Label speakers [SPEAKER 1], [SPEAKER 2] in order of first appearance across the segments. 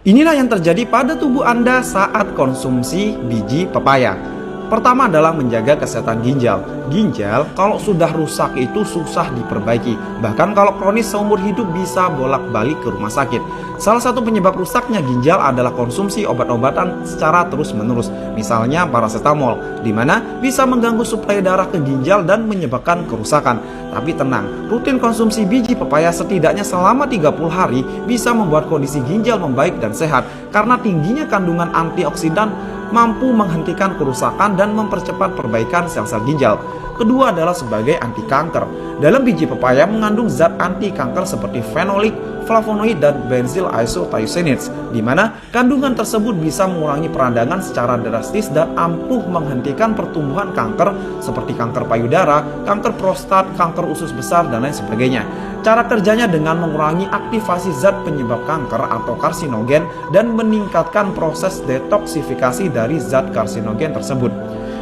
[SPEAKER 1] Inilah yang terjadi pada tubuh Anda saat konsumsi biji pepaya. Pertama adalah menjaga kesehatan ginjal. Ginjal kalau sudah rusak itu susah diperbaiki. Bahkan kalau kronis seumur hidup bisa bolak-balik ke rumah sakit. Salah satu penyebab rusaknya ginjal adalah konsumsi obat-obatan secara terus-menerus. Misalnya paracetamol, di mana bisa mengganggu suplai darah ke ginjal dan menyebabkan kerusakan. Tapi tenang, rutin konsumsi biji pepaya setidaknya selama 30 hari bisa membuat kondisi ginjal membaik dan sehat. Karena tingginya kandungan antioksidan mampu menghentikan kerusakan dan mempercepat perbaikan sel-sel ginjal. Kedua adalah sebagai anti kanker. Dalam biji pepaya mengandung zat anti kanker seperti fenolik, flavonoid, dan benzyl isothiocyanates, di mana kandungan tersebut bisa mengurangi peradangan secara drastis dan ampuh menghentikan pertumbuhan kanker seperti kanker payudara, kanker prostat, kanker usus besar, dan lain sebagainya. Cara kerjanya dengan mengurangi aktivasi zat penyebab kanker atau karsinogen dan meningkatkan proses detoksifikasi dari zat karsinogen tersebut.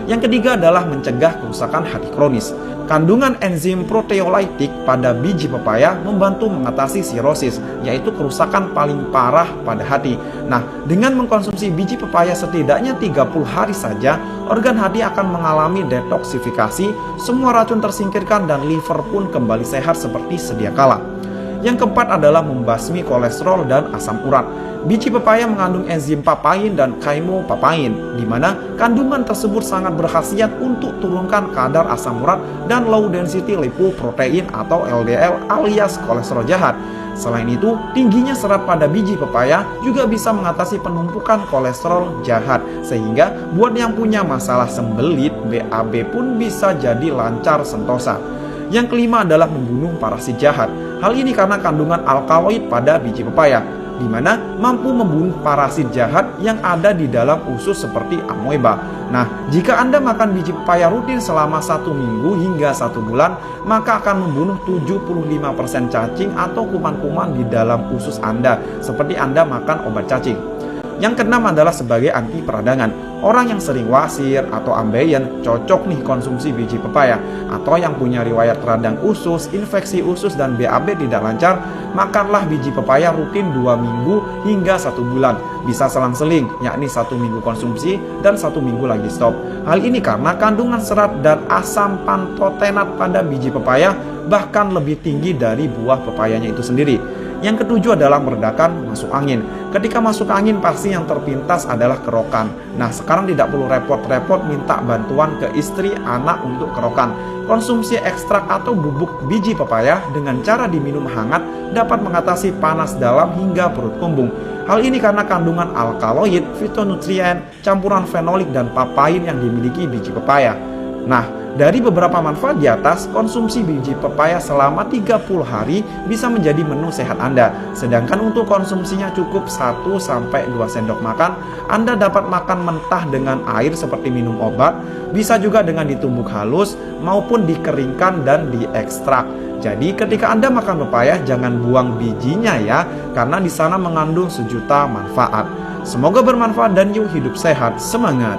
[SPEAKER 1] Yang ketiga adalah mencegah kerusakan hati kronis. Kandungan enzim proteolytik pada biji pepaya membantu mengatasi sirosis, yaitu kerusakan paling parah pada hati. Nah, dengan mengkonsumsi biji pepaya setidaknya 30 hari saja, organ hati akan mengalami detoksifikasi, semua racun tersingkirkan dan liver pun kembali sehat seperti sedia kala. Yang keempat adalah membasmi kolesterol dan asam urat. Biji pepaya mengandung enzim papain dan chymopapain, di mana kandungan tersebut sangat berkhasiat untuk turunkan kadar asam urat dan low density lipoprotein atau LDL alias kolesterol jahat. Selain itu, tingginya serat pada biji pepaya juga bisa mengatasi penumpukan kolesterol jahat, sehingga buat yang punya masalah sembelit, BAB pun bisa jadi lancar sentosa. Yang kelima adalah membunuh parasit jahat. Hal ini karena kandungan alkaloid pada biji pepaya, di mana mampu membunuh parasit jahat yang ada di dalam usus seperti amoeba. Nah, jika Anda makan biji pepaya rutin selama 1 minggu hingga 1 bulan, maka akan membunuh 75% cacing atau kuman-kuman di dalam usus Anda, seperti Anda makan obat cacing. Yang keenam adalah sebagai anti peradangan. Orang yang sering wasir atau ambeien cocok nih konsumsi biji pepaya. Atau yang punya riwayat radang usus, infeksi usus, dan BAB tidak lancar, makanlah biji pepaya rutin 2 minggu hingga 1 bulan. Bisa selang-seling, yakni 1 minggu konsumsi dan 1 minggu lagi stop. Hal ini karena kandungan serat dan asam pantotenat pada biji pepaya bahkan lebih tinggi dari buah pepayanya itu sendiri. Yang ketujuh adalah meredakan masuk angin. Ketika masuk angin pasti yang terpintas adalah kerokan. Nah, sekarang tidak perlu repot-repot minta bantuan ke istri, anak untuk kerokan. Konsumsi ekstrak atau bubuk biji pepaya dengan cara diminum hangat dapat mengatasi panas dalam hingga perut kembung. Hal ini karena kandungan alkaloid, fitonutrien, campuran fenolik, dan papain yang dimiliki biji pepaya. Nah, dari beberapa manfaat di atas, konsumsi biji pepaya selama 30 hari bisa menjadi menu sehat Anda. Sedangkan untuk konsumsinya cukup 1-2 sendok makan. Anda dapat makan mentah dengan air seperti minum obat, bisa juga dengan ditumbuk halus maupun dikeringkan dan diekstrak. Jadi ketika Anda makan pepaya, jangan buang bijinya ya, karena di sana mengandung sejuta manfaat. Semoga bermanfaat dan yuk hidup sehat, semangat!